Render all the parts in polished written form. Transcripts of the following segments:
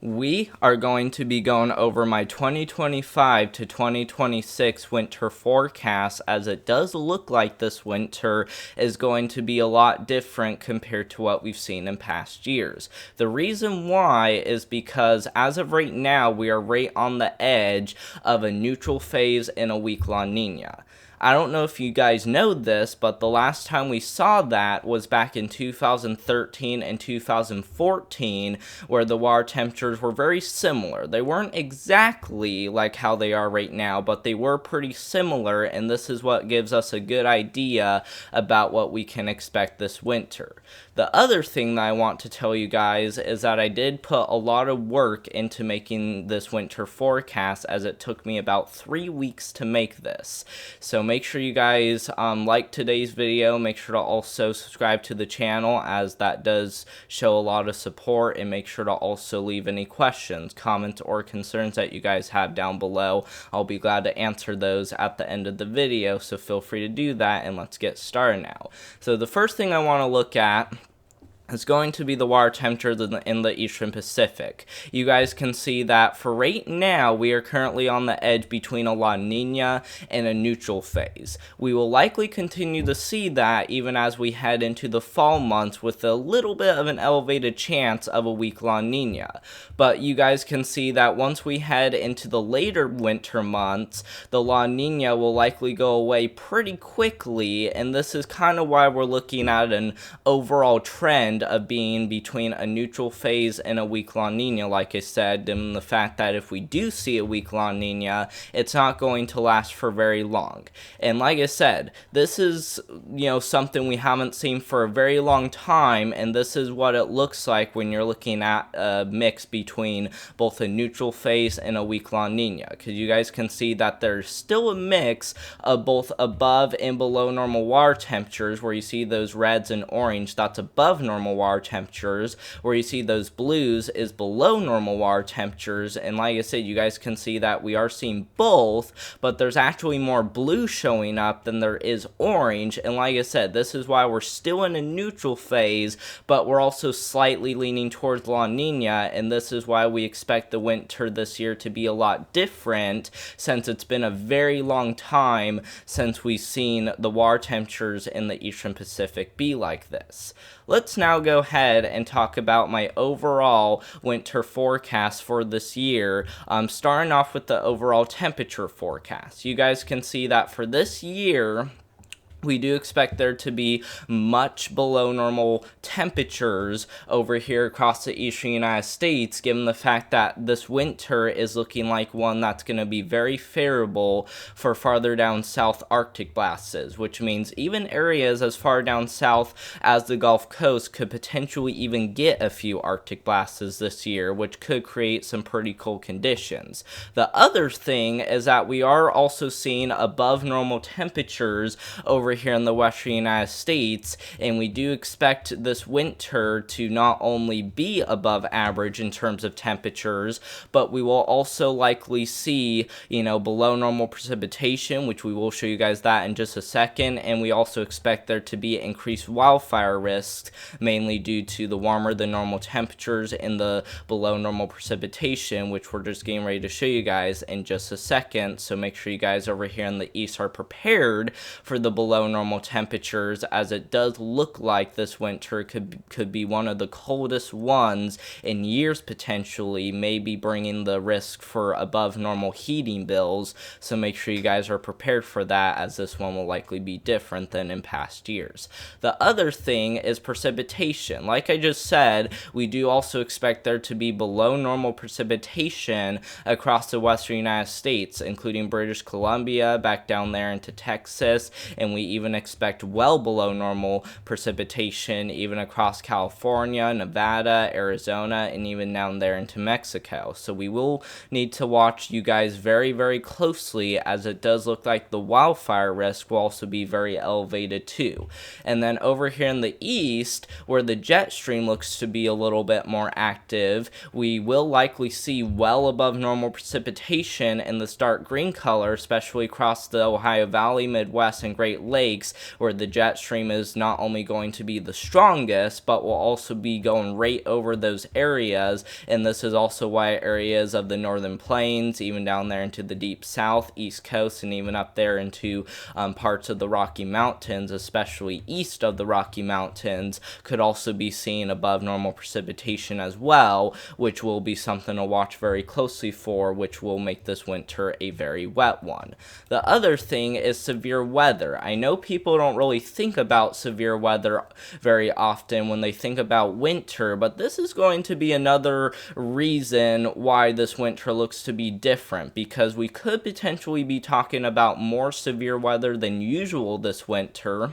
We are going to be going over my 2025 to 2026 winter forecast, as it does look like this winter is going to be a lot different compared to what we've seen in past years. The reason why is because as of right now, we are right on the edge of a neutral phase in a weak La Nina. I don't know if you guys know this, but the last time we saw that was back in 2013 and 2014, where the water temperatures were very similar. They weren't exactly like how they are right now, but they were pretty similar, and this is what gives us a good idea about what we can expect this winter. The other thing that I want to tell you guys is that I did put a lot of work into making this winter forecast, as it took me about 3 weeks to make this. So make sure you guys like today's video. Make sure to also subscribe to the channel, as that does show a lot of support, and make sure to also leave any questions, comments, or concerns that you guys have down below. I'll be glad to answer those at the end of the video, so feel free to do that, and let's get started now. So the first thing I want to look at is going to be the water temperature in the Eastern Pacific. You guys can see that for right now, we are currently on the edge between a La Nina and a neutral phase. We will likely continue to see that even as we head into the fall months, with a little bit of an elevated chance of a weak La Nina. But you guys can see that once we head into the later winter months, the La Nina will likely go away pretty quickly, and this is kind of why we're looking at an overall trend of being between a neutral phase and a weak La Nina, like I said, and the fact that if we do see a weak La Nina, it's not going to last for very long. And like I said, this is, something we haven't seen for a very long time, and this is what it looks like when you're looking at a mix between both a neutral phase and a weak La Nina, because you guys can see that there's still a mix of both above and below normal water temperatures, where you see those reds and orange, that's above normal water temperatures, where you see those blues is below normal water temperatures. And like I said, you guys can see that we are seeing both, but there's actually more blue showing up than there is orange. And like I said, this is why we're still in a neutral phase, but we're also slightly leaning towards La Nina, and this is why we expect the winter this year to be a lot different, since it's been a very long time since we've seen the water temperatures in the Eastern Pacific be like this. Let's now go ahead and talk about my overall winter forecast for this year, starting off with the overall temperature forecast. You guys can see that for this year, we do expect there to be much below normal temperatures over here across the eastern United States, given the fact that this winter is looking like one that's going to be very favorable for farther down south Arctic blasts, which means even areas as far down south as the Gulf Coast could potentially even get a few Arctic blasts this year, which could create some pretty cold conditions. The other thing is that we are also seeing above normal temperatures over here in the western United States, and we do expect this winter to not only be above average in terms of temperatures, but we will also likely see, below normal precipitation, which we will show you guys that in just a second, and we also expect there to be increased wildfire risks, mainly due to the warmer than normal temperatures and the below normal precipitation, which we're just getting ready to show you guys in just a second. So make sure you guys over here in the east are prepared for the below normal temperatures, as it does look like this winter could be one of the coldest ones in years, potentially, maybe bringing the risk for above normal heating bills. So make sure you guys are prepared for that, as this one will likely be different than in past years. The other thing is precipitation. Like I just said, we do also expect there to be below normal precipitation across the western United States, including British Columbia, back down there into Texas, and we even expect well below normal precipitation even across California, Nevada, Arizona, and even down there into Mexico. So we will need to watch you guys very, very closely, as it does look like the wildfire risk will also be very elevated too. And then over here in the east, where the jet stream looks to be a little bit more active, we will likely see well above normal precipitation in this dark green color, especially across the Ohio Valley, Midwest, and Great Lakes, Lakes, where the jet stream is not only going to be the strongest, but will also be going right over those areas. And this is also why areas of the northern plains, even down there into the deep south, east coast, and even up there into parts of the Rocky Mountains, especially east of the Rocky Mountains, could also be seen above normal precipitation as well, which will be something to watch very closely for, which will make this winter a very wet one. The other thing is severe weather. I know people don't really think about severe weather very often when they think about winter, but this is going to be another reason why this winter looks to be different, because we could potentially be talking about more severe weather than usual this winter,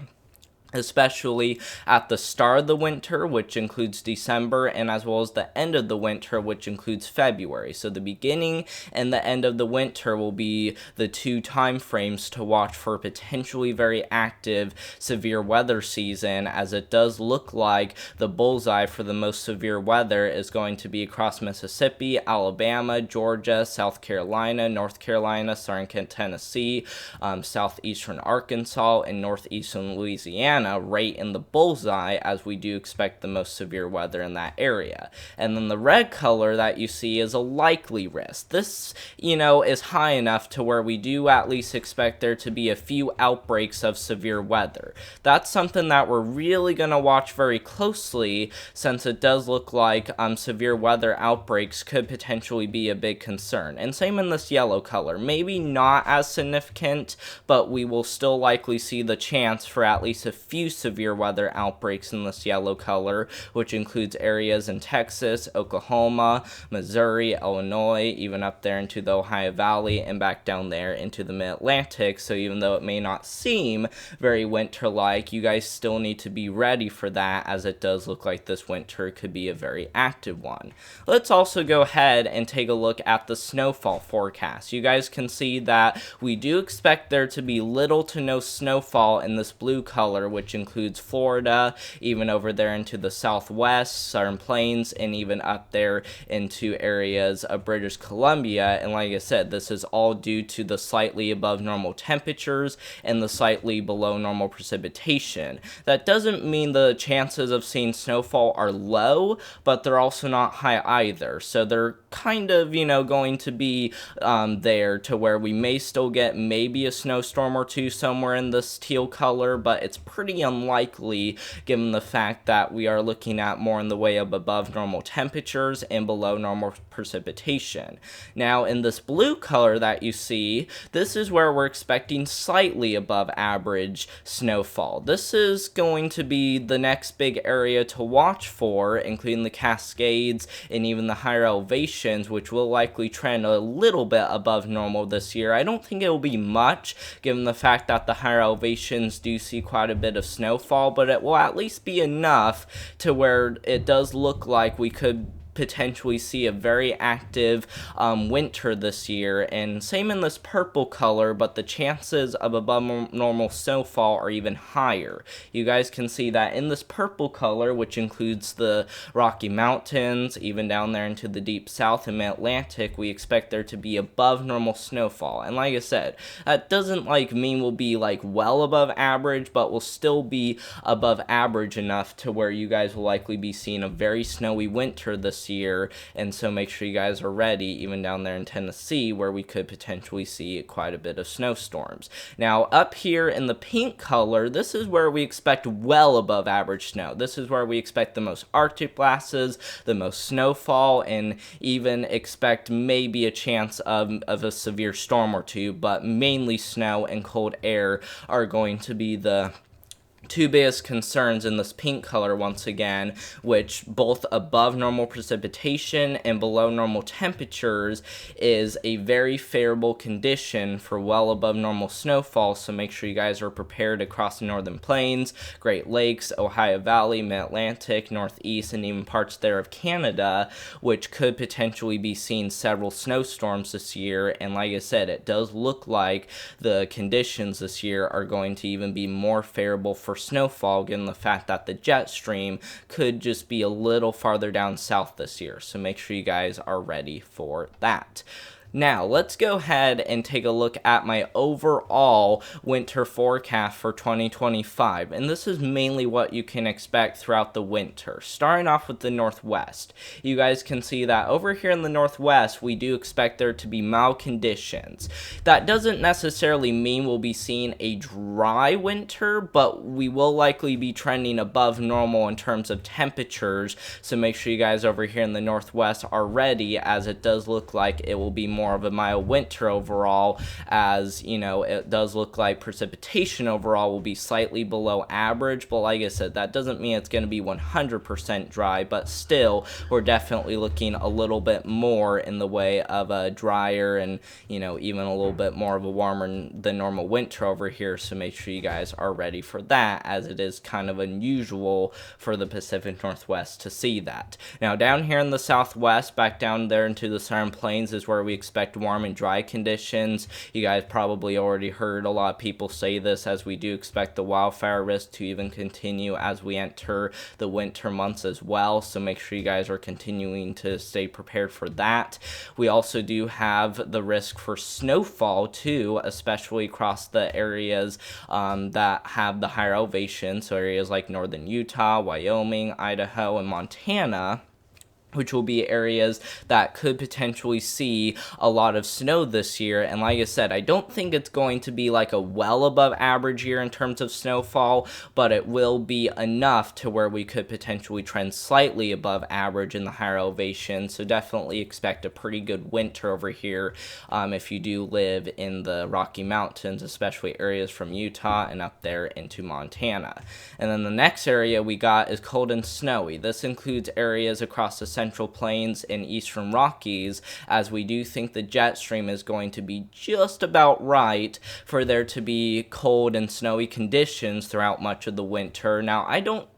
especially at the start of the winter, which includes December, and as well as the end of the winter, which includes February. So the beginning and the end of the winter will be the two time frames to watch for potentially very active severe weather season, as it does look like the bullseye for the most severe weather is going to be across Mississippi, Alabama, Georgia, South Carolina, North Carolina, southern Tennessee, southeastern Arkansas, and northeastern Louisiana, right in the bullseye, as we do expect the most severe weather in that area. And then the red color that you see is a likely risk. This, is high enough to where we do at least expect there to be a few outbreaks of severe weather. That's something that we're really going to watch very closely, since it does look like severe weather outbreaks could potentially be a big concern. And same in this yellow color. Maybe not as significant, but we will still likely see the chance for at least a few severe weather outbreaks in this yellow color, which includes areas in Texas, Oklahoma, Missouri, Illinois, even up there into the Ohio Valley and back down there into the Mid-Atlantic. So even though it may not seem very winter-like, you guys still need to be ready for that, as it does look like this winter could be a very active one. Let's also go ahead and take a look at the snowfall forecast. You guys can see that we do expect there to be little to no snowfall in this blue color, which includes Florida, even over there into the southwest, southern plains, and even up there into areas of British Columbia. And like I said, this is all due to the slightly above normal temperatures and the slightly below normal precipitation. That doesn't mean the chances of seeing snowfall are low, but they're also not high either. So they're kind of, going to be there to where we may still get maybe a snowstorm or two somewhere in this teal color, but it's pretty unlikely given the fact that we are looking at more in the way of above normal temperatures and below normal precipitation. Now in this blue color that you see, this is where we're expecting slightly above average snowfall. This is going to be the next big area to watch for, including the Cascades and even the higher elevations, which will likely trend a little bit above normal this year. I don't think it will be much, given the fact that the higher elevations do see quite a bit of snowfall, but it will at least be enough to where it does look like we could potentially see a very active winter this year. And same in this purple color, but the chances of above normal snowfall are even higher. You guys can see that in this purple color, which includes the Rocky Mountains, even down there into the deep south and Mid-Atlantic, we expect there to be above normal snowfall. And like I said, that doesn't mean we'll be well above average, but we'll still be above average enough to where you guys will likely be seeing a very snowy winter this year. And so make sure you guys are ready, even down there in Tennessee, where we could potentially see quite a bit of snowstorms. Now up here in the pink color, this is where we expect well above average snow. This is where we expect the most Arctic blasts, the most snowfall, and even expect maybe a chance of a severe storm or two, but mainly snow and cold air are going to be the two biggest concerns in this pink color once again, which both above normal precipitation and below normal temperatures is a very favorable condition for well above normal snowfall. So make sure you guys are prepared across the northern plains, Great Lakes, Ohio Valley, Mid-Atlantic, Northeast, and even parts there of Canada, which could potentially be seeing several snowstorms this year. And like I said, it does look like the conditions this year are going to even be more favorable for snowfall, given the fact that the jet stream could just be a little farther down south this year. So make sure you guys are ready for that. Now, let's go ahead and take a look at my overall winter forecast for 2025, and this is mainly what you can expect throughout the winter. Starting off with the Northwest, you guys can see that over here in the Northwest, we do expect there to be mild conditions. That doesn't necessarily mean we'll be seeing a dry winter, but we will likely be trending above normal in terms of temperatures, so make sure you guys over here in the Northwest are ready, as it does look like it will be more of a mild winter overall, as it does look like precipitation overall will be slightly below average. But like I said, that doesn't mean it's going to be 100% dry, but still we're definitely looking a little bit more in the way of a drier and even a little bit more of a warmer than normal winter over here. So make sure you guys are ready for that, as it is kind of unusual for the Pacific Northwest to see that. Now down here in the Southwest, back down there into the Southern Plains, is where we expect warm and dry conditions. You guys probably already heard a lot of people say this, as we do expect the wildfire risk to even continue as we enter the winter months as well, so make sure you guys are continuing to stay prepared for that. We also do have the risk for snowfall too, especially across the areas that have the higher elevation, so areas like northern Utah, Wyoming, Idaho, and Montana, which will be areas that could potentially see a lot of snow this year. And like I said, I don't think it's going to be like a well above average year in terms of snowfall, but it will be enough to where we could potentially trend slightly above average in the higher elevation. So definitely expect a pretty good winter over here if you do live in the Rocky Mountains, especially areas from Utah and up there into Montana. And then the next area we got is cold and snowy. This includes areas across the Central Plains and Eastern Rockies, as we do think the jet stream is going to be just about right for there to be cold and snowy conditions throughout much of the winter. Now, I don't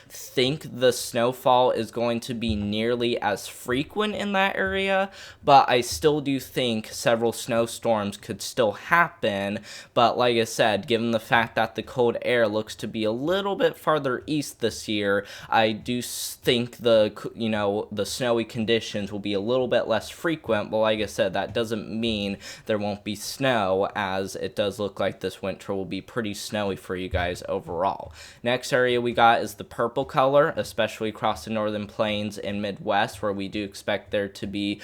think the snowfall is going to be nearly as frequent in that area, but I still do think several snowstorms could still happen. But like I said, given the fact that the cold air looks to be a little bit farther east this year, I do think the snowy conditions will be a little bit less frequent. But like I said, that doesn't mean there won't be snow, as it does look like this winter will be pretty snowy for you guys overall. Next area we got is the purple color, especially across the northern plains and Midwest, where we do expect there to be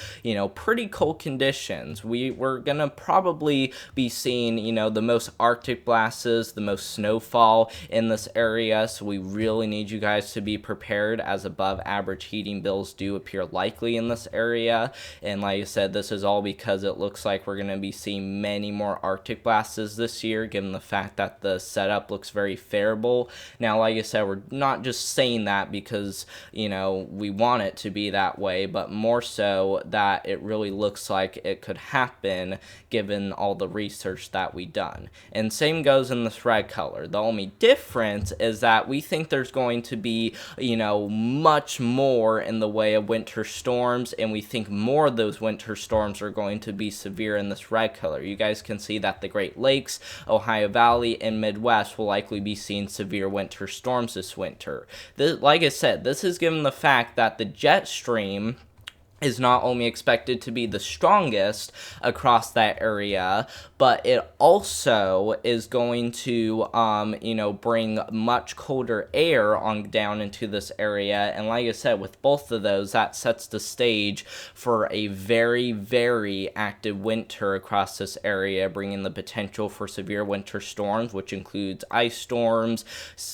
pretty cold conditions. We're gonna probably be seeing the most Arctic blasts, the most snowfall in this area, so we really need you guys to be prepared, as above average heating bills do appear likely in this area. And like I said, this is all because it looks like we're gonna be seeing many more Arctic blasts this year, given the fact that the setup looks very favorable. Now, like I said, we're not just saying that because we want it to be that way, but more so that it really looks like it could happen given all the research that we done. And same goes in this red color. The only difference is that we think there's going to be much more in the way of winter storms, and we think more of those winter storms are going to be severe in this red color. You guys can see that the Great Lakes, Ohio Valley, and Midwest will likely be seeing severe winter storms this winter. Like I said, this is given the fact that the jet stream is not only expected to be the strongest across that area, but it also is going to, bring much colder air on down into this area. And like I said, with both of those, that sets the stage for a very, very active winter across this area, bringing the potential for severe winter storms, which includes ice storms,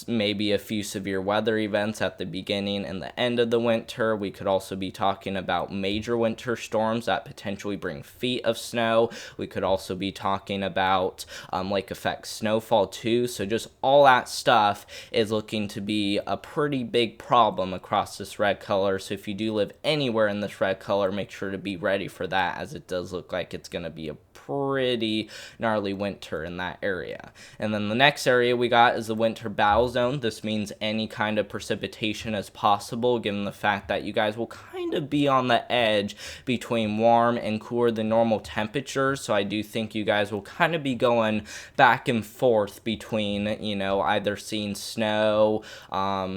maybe a few severe weather events at the beginning and the end of the winter. We could also be talking about major winter storms that potentially bring feet of snow. We could also be talking about lake effect snowfall too. So just all that stuff is looking to be a pretty big problem across this red color. So if you do live anywhere in this red color, make sure to be ready for that, as it does look like it's going to be a pretty gnarly winter in that area. And then the next area we got is the winter battle zone. This means any kind of precipitation is possible, given the fact that you guys will kind of be on the the edge between warm and cooler than normal temperatures. So I do think you guys will kind of be going back and forth between, either seeing snow,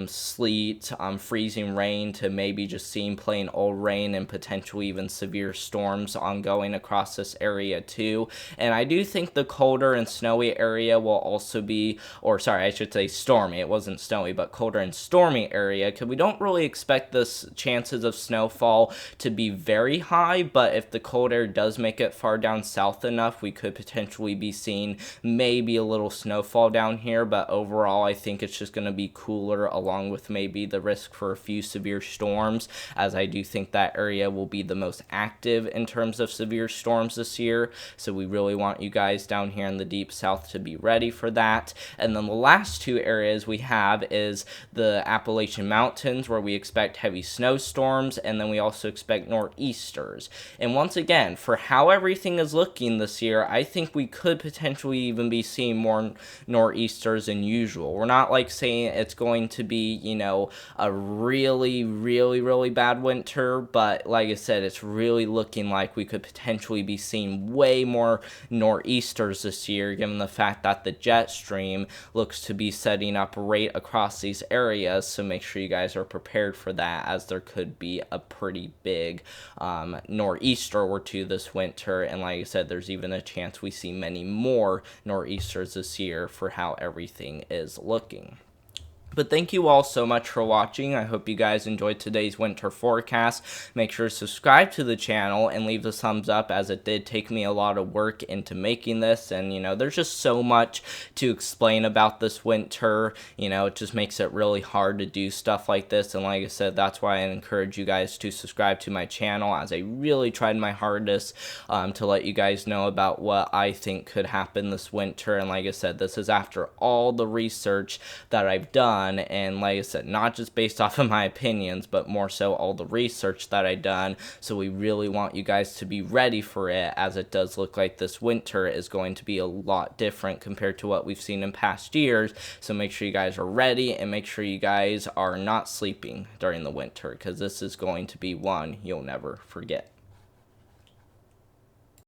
sleet, freezing rain, to maybe just seeing plain old rain and potentially even severe storms ongoing across this area too. And I do think the colder and snowy area will also be, or sorry, I should say stormy. It wasn't snowy, but colder and stormy area, because we don't really expect this chances of snowfall to be very high, but if the cold air does make it far down south enough, we could potentially be seeing maybe a little snowfall down here. But overall, I think it's just going to be cooler, along with maybe the risk for a few severe storms, as I do think that area will be the most active in terms of severe storms this year. So we really want you guys down here in the deep south to be ready for that. And then the last two areas we have is the Appalachian Mountains, where we expect heavy snowstorms, and then we also expect nor'easters. And once again, for how everything is looking this year, I think we could potentially even be seeing more nor'easters than usual. We're not like saying it's going to be, a really, really, really bad winter, but like I said, it's really looking like we could potentially be seeing way more nor'easters this year, given the fact that the jet stream looks to be setting up right across these areas. So make sure you guys are prepared for that, as there could be a pretty big nor'easter or two this winter. And like I said, there's even a chance we see many more nor'easters this year for how everything is looking. But thank you all so much for watching. I hope you guys enjoyed today's winter forecast. Make sure to subscribe to the channel and leave the thumbs up, as it did take me a lot of work into making this. And, there's just so much to explain about this winter. It just makes it really hard to do stuff like this. And like I said, that's why I encourage you guys to subscribe to my channel, as I really tried my hardest to let you guys know about what I think could happen this winter. And like I said, this is after all the research that I've done. And like I said, not just based off of my opinions, but more so all the research that I've done. So we really want you guys to be ready for it, as it does look like this winter is going to be a lot different compared to what we've seen in past years. So make sure you guys are ready, and make sure you guys are not sleeping during the winter, because this is going to be one you'll never forget.